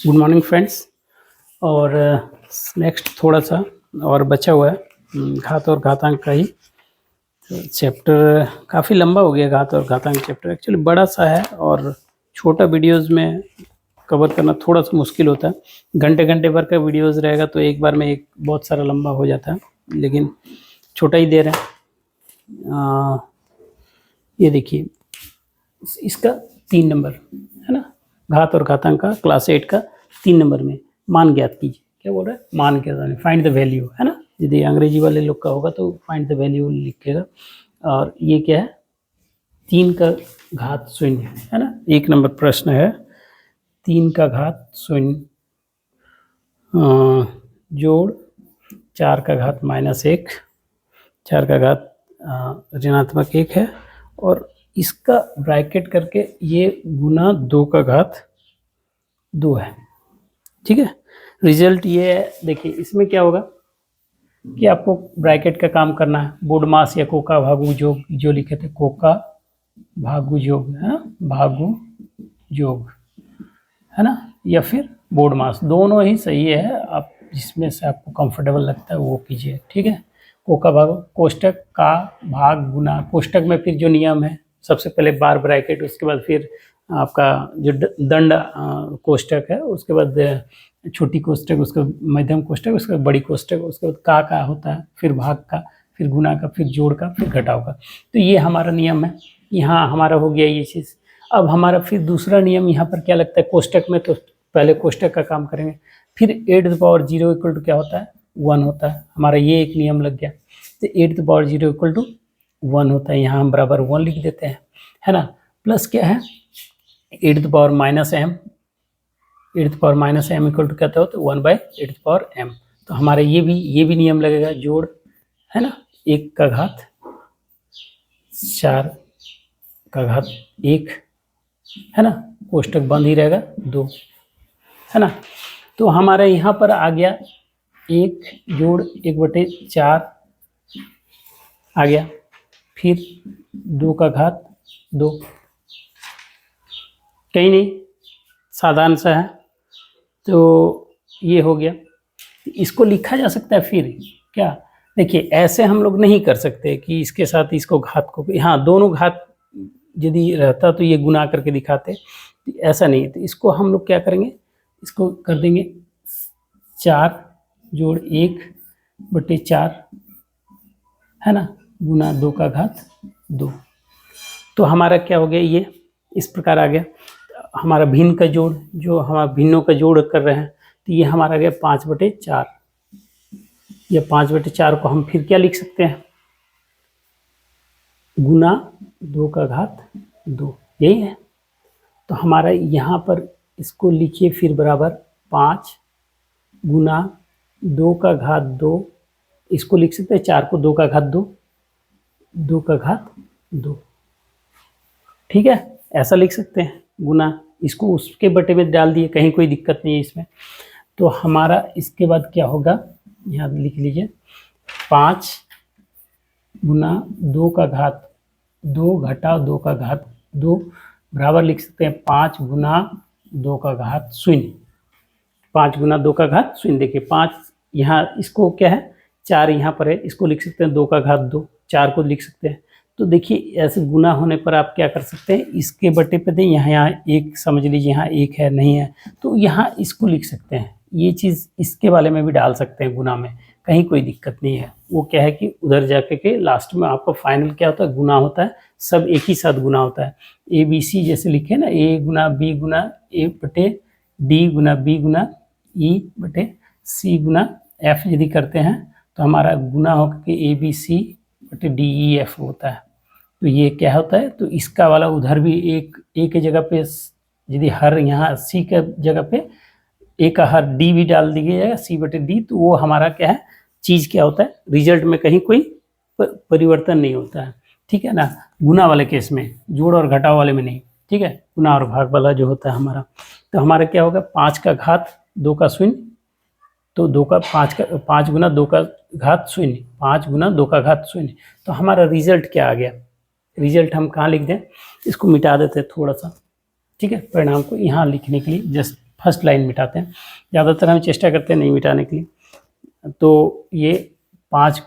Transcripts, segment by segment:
Good morning friends. और next थोड़ा सा और बचा हुआ है घात और घातांक का ही चैप्टर। काफ़ी लंबा हो गया घात और घातांक चैप्टर, एक्चुअली बड़ा सा है और छोटा वीडियोस में कवर करना थोड़ा सा मुश्किल होता है। घंटे घंटे भर का वीडियोस रहेगा तो एक बार में एक बहुत सारा लंबा हो जाता है, लेकिन छोटा ही दे रहे हैं। ये देखिए, इसका 3 नंबर है ना, घात और घातांक का क्लास 8 का 3 नंबर में मान ज्ञात कीजिए। क्या बोल रहा है? मान ज्ञात, फाइंड द वैल्यू, है ना। यदि अंग्रेजी वाले लोग का होगा तो फाइंड द वैल्यू लिखेगा। और ये क्या है? 3 का घात 0, है ना। 1 नंबर प्रश्न है, 3 का घात 0 जोड़ 4 का घात -1, 4 का घात ऋणात्मक 1 है, और इसका ब्रैकेट करके ये गुना 2 का घात 2 है। ठीक है, रिजल्ट ये है। देखिए इसमें क्या होगा कि आपको ब्रैकेट का काम करना है। बोर्ड मास या कोका भागु जोग, जो लिखे थे कोका भागु जोग, है ना, भागु जोग, है ना, या फिर बोर्ड मास, दोनों ही सही है। आप जिसमें से आपको कंफर्टेबल लगता है वो कीजिए। ठीक है, कोका भाग कोष्टक का भाग गुना कोष्टक में फिर जो नियम है, सबसे पहले बार ब्रैकेट, उसके बाद फिर आपका जो दंड कोष्टक है, उसके बाद छोटी कोष्टक, उसके मध्यम कोष्टक, उसके बाद बड़ी कोष्टक, उसके बाद का होता है, फिर भाग का, फिर गुना का, फिर जोड़ का, फिर घटाव का। तो ये हमारा नियम है। यहाँ हमारा हो गया ये चीज़। अब हमारा फिर दूसरा नियम यहाँ पर क्या लगता है, कोष्टक में तो पहले कोष्टक का काम करेंगे, फिर 8⁻0 इक्वल टू क्या होता है? 1 होता है। हमारा ये एक नियम लग गया। तो 8⁻0 इक्वल टू 1 होता है, यहाँ हम बराबर 1 लिख देते हैं, है ना। प्लस क्या है? 8⁻m, 8⁻m इक्वल टू क्या होता है? तो 1/8m। तो हमारा ये भी नियम लगेगा, जोड़, है ना, 1 का घात 4 का घात 1, है ना, कोष्टक बंद ही रहेगा 2, है ना। तो हमारे यहाँ पर आ गया 1 जोड़ 1/4 आ गया, फिर 2 का घात 2, कहीं नहीं, साधारण सा है। तो ये हो गया। इसको लिखा जा सकता है फिर क्या? देखिए ऐसे हम लोग नहीं कर सकते कि इसके साथ इसको घात को, हाँ दोनों घात यदि रहता तो ये गुना करके दिखाते, ऐसा नहीं। तो इसको हम लोग क्या करेंगे, इसको कर देंगे 4 जोड़ 1/4, है ना, गुना 2 का घात 2। तो हमारा क्या हो गया? ये इस प्रकार आ गया हमारा भिन्न का जोड़, जो हमारा भिन्नों का जोड़ कर रहे हैं। तो ये हमारा गया 5/4। ये 5/4 को हम फिर क्या लिख सकते हैं? गुना 2 का घात 2, यही है। तो हमारा यहाँ पर इसको लिखिए फिर बराबर 5 गुना 2 का घात 2, इसको लिख सकते हैं 4 को 2 का घात 2, 2 का घात 2। ठीक है, ऐसा लिख सकते हैं गुना, इसको उसके बटे में डाल दिए, कहीं कोई दिक्कत नहीं है इसमें। तो हमारा इसके बाद क्या होगा, यहाँ लिख लीजिए 5 गुना 2 का घात 2 घटाव 2 का घात 2 बराबर लिख सकते हैं 5 गुना 2 का घात 0। 5 गुना 2 का घात 0, देखिए 5 यहाँ, इसको क्या है 4 यहाँ पर है, इसको लिख सकते हैं 2 का घात 2, 4 को लिख सकते हैं। तो देखिए ऐसे गुना होने पर आप क्या कर सकते हैं, इसके बटे पे दें, यहाँ एक समझ लीजिए, यहाँ 1 है नहीं है, तो यहाँ इसको लिख सकते हैं। ये चीज़ इसके वाले में भी डाल सकते हैं गुना में, कहीं कोई दिक्कत नहीं है। वो क्या है कि उधर जाके के लास्ट में आपका फाइनल क्या होता है, गुना होता है, सब एक ही साथ गुना होता है। ABC जैसे लिखे ना, A Guna B Guna A/D Guna B Guna E/C Guna F यदि करते हैं तो हमारा गुना होकर के ABC/DEF होता है। तो ये क्या होता है, तो इसका वाला उधर भी एक A के जगह पे यदि हर यहाँ C के जगह पे A का हर D भी डाल दीजिएगा, C/D, तो वो हमारा क्या है, चीज़ क्या होता है, रिजल्ट में कहीं कोई परिवर्तन नहीं होता है। ठीक है ना, गुना वाले केस में, जोड़ और घटाव वाले में नहीं। ठीक है, गुना और भाग वाला जो होता है हमारा। तो हमारा क्या होगा, 5 का घात 2 का 0, तो 5 गुना 2 का घात 0, 5 गुना 2 का घात 0। तो हमारा रिजल्ट क्या आ गया? रिजल्ट हम कहाँ लिख दें, इसको मिटा देते हैं थोड़ा सा। ठीक है, परिणाम को यहाँ लिखने के लिए जस्ट फर्स्ट लाइन मिटाते हैं, ज़्यादातर हम चेष्टा करते हैं नहीं मिटाने के लिए। तो ये 5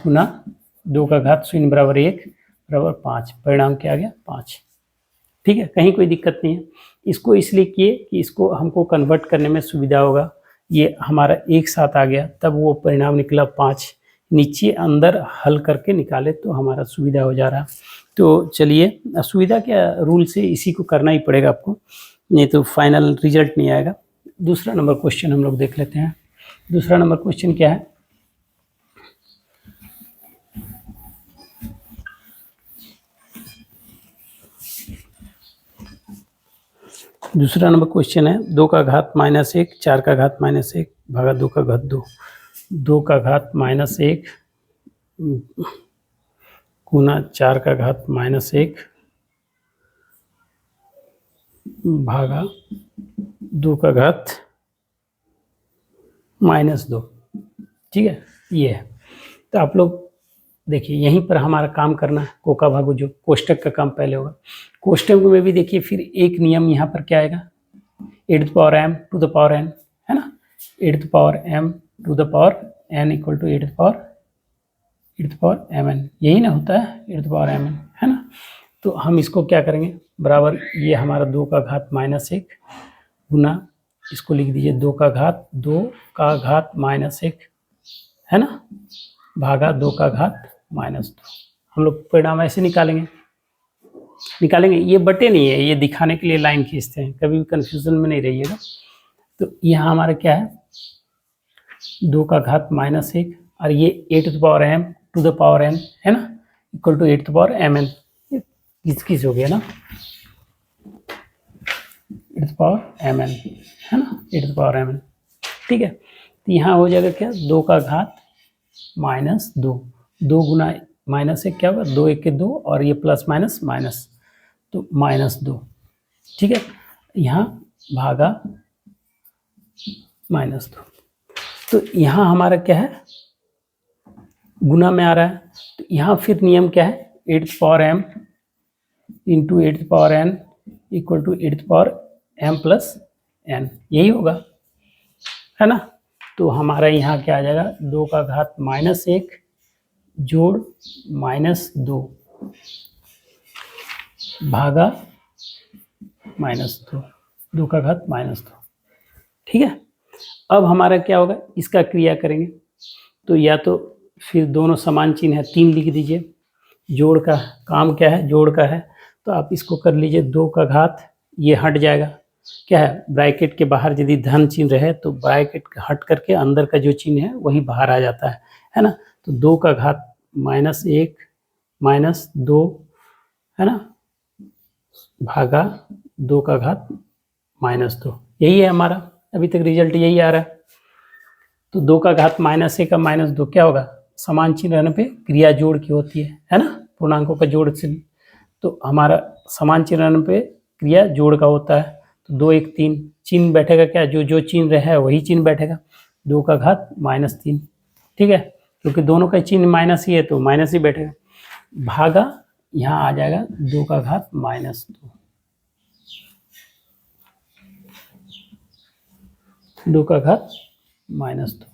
गुना 2 का घात 0 बराबर 1 बराबर 5, परिणाम क्या आ गया 5। ठीक है, कहीं कोई दिक्कत नहीं है। इसको इसलिए किए कि इसको हमको कन्वर्ट करने में सुविधा होगा। ये हमारा एक साथ आ गया, तब वो परिणाम निकला 5। नीचे अंदर हल करके निकाले तो हमारा सुविधा हो जा रहा। तो चलिए, सुविधा क्या, रूल से इसी को करना ही पड़ेगा आपको, नहीं तो फाइनल रिजल्ट नहीं आएगा। दूसरा नंबर क्वेश्चन हम लोग देख लेते हैं। दूसरा नंबर क्वेश्चन क्या है, दूसरा नंबर क्वेश्चन है 2 का घात -1 4 का घात -1 भागा 2 का घात 2, 2 का घात -1 गुना 4 का घात -1 भागा 2 का घात -2। ठीक है, ये है। तो आप लोग देखिए, यहीं पर हमारा काम करना है, कोका भागो जो कोष्टक का काम पहले होगा। कोष्टक में भी देखिए फिर एक नियम यहाँ पर क्या आएगा, e⁻m to the power n, है ना, e⁻m to the power n equal to e⁻mn, यही ना होता है e⁻mn, है ना। तो हम इसको क्या करेंगे, बराबर ये हमारा 2 का घात -1 गुना, इसको लिख दीजिए 2 का घात -1, है ना, भागा 2 का घात -2। हम लोग परिणाम ऐसे निकालेंगे। ये बटे नहीं है, ये दिखाने के लिए लाइन खींचते हैं, कभी भी कंफ्यूजन में नहीं रहिएगा। तो यहाँ हमारा क्या है, 2 का घात -1 और ये e⁻m to the power n, है ना, इक्वल टू e⁻mn, किस हो गया ना, e⁻mn, है ना, e⁻mn। ठीक है, तो यहाँ हो जाएगा क्या, 2 का घात -2, 2 गुना -1 क्या होगा, 2 1 के 2 और ये प्लस माइनस माइनस, तो -2। ठीक है, यहाँ भागा -2। तो यहाँ हमारा क्या है, गुना में आ रहा है। तो यहाँ फिर नियम क्या है, e⁻m into e⁻n equal to e⁻m plus n, यही होगा, है ना। तो हमारा यहाँ क्या आ जाएगा, 2 का घात -1 जोड़ -2 भागा -2, 2 का घात -2। ठीक है, अब हमारा क्या होगा, इसका क्रिया करेंगे तो या तो फिर दोनों समान चिन्ह है, 3 लिख दीजिए, जोड़ का काम क्या है, जोड़ का है, तो आप इसको कर लीजिए 2 का घात, ये हट जाएगा, क्या है, ब्रैकेट के बाहर यदि धन चिन्ह रहे तो ब्रैकेट हट करके अंदर का जो चिन्ह है वही बाहर आ जाता है ना। तो 2 का घात -1 -2, है ना, भागा 2 का घात -2, यही है हमारा, अभी तक रिजल्ट यही आ रहा है। तो 2 का घात -1 और -2 क्या होगा, समान चिन्ह रहने पे क्रिया जोड़ की होती है ना, पूर्णांकों का जोड़ चिन्ह। तो हमारा समान चिन्ह रहने पे क्रिया जोड़ का होता है। तो 2 1 3 चिन्ह बैठेगा, क्या, जो चिन्ह है वही चिन्ह बैठेगा, 2 का घात -3। ठीक है, क्योंकि दोनों का चिन्ह माइनस ही है तो माइनस ही बैठेगा, भागा यहाँ आ जाएगा 2 का घात -2, 2 का घात -2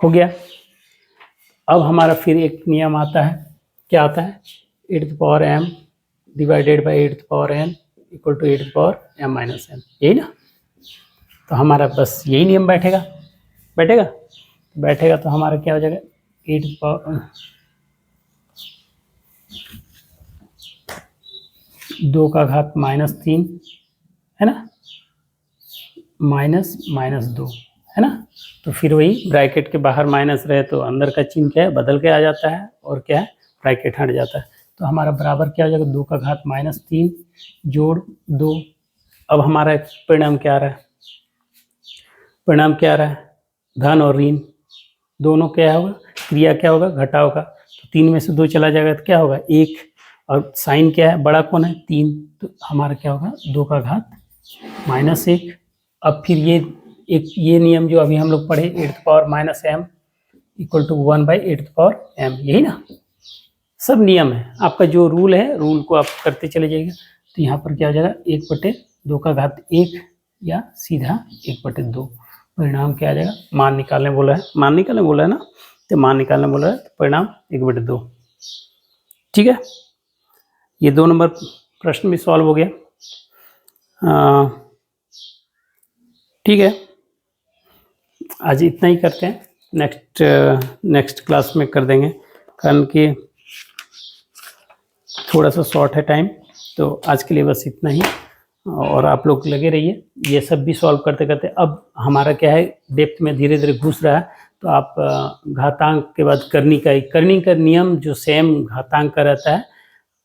हो गया। अब हमारा फिर एक नियम आता है, क्या आता है, e⁻m divided by e⁻n equal to e⁻m-n, यही ना। तो हमारा बस यही नियम बैठेगा तो हमारा क्या हो जाएगा, 2 का घात -3, है ना, -2, है ना। तो फिर वही ब्रैकेट के बाहर माइनस रहे तो अंदर का चिन्ह क्या है, बदल के आ जाता है, और क्या है, ब्रैकेट हट जाता है। तो हमारा बराबर क्या हो जाएगा, 2 का घात -3 जोड़ 2। अब हमारा परिणाम क्या आ रहा है, धन और ऋण दोनों क्या होगा, क्रिया क्या होगा, घटाव का। तो 3 में से 2 चला जाएगा तो क्या होगा, 1, और साइन क्या है, बड़ा कौन है, 3, तो हमारा क्या होगा, 2 का घात -1। अब फिर ये नियम जो अभी हम लोग पढ़े, e⁻m इक्वल टू 1/8m, यही ना, सब नियम है। आपका जो रूल है, रूल को आप करते चले जाइएगा। तो यहाँ पर क्या हो जाएगा, 1/2 का घात 1 या सीधा 1/2। परिणाम क्या आ जाएगा, मान निकालने बोला है, मान निकालने बोला है ना, तो मान निकालने बोला है तो परिणाम 1/2। ठीक है, ये 2 नंबर प्रश्न भी सॉल्व हो गया। ठीक है, आज इतना ही करते हैं, नेक्स्ट क्लास में कर देंगे, कारण कि थोड़ा सा शॉर्ट है टाइम। तो आज के लिए बस इतना ही, और आप लोग लगे रहिए, ये सब भी सॉल्व करते करते अब हमारा क्या है, डेप्थ में धीरे धीरे घुस रहा है। तो आप घातांक के बाद करनी का नियम जो सेम घातांक का रहता है,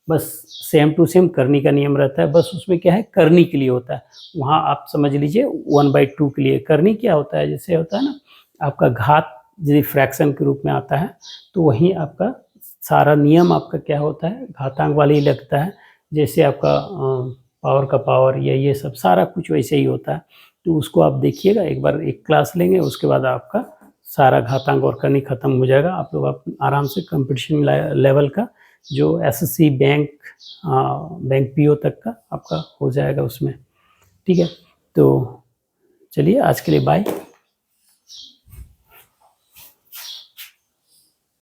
बस सेम टू सेम करनी का नियम रहता है, बस उसमें क्या है, करनी के लिए होता है। वहाँ आप समझ लीजिए 1/2 के लिए करनी क्या होता है, जैसे होता है ना आपका घात यदि फ्रैक्शन के रूप में आता है, तो वहीं आपका सारा नियम आपका क्या होता है, घातांक वाले ही लगता है। जैसे आपका पावर का पावर या ये सब सारा कुछ वैसे ही होता है। तो उसको आप देखिएगा, एक बार एक क्लास लेंगे, उसके बाद आपका सारा घातांक और करनी खत्म हो जाएगा। आप लोग आप आराम से कंपटीशन लेवल का जो एसएससी बैंक पीओ तक का आपका हो जाएगा उसमें। ठीक है, तो चलिए आज के लिए बाय।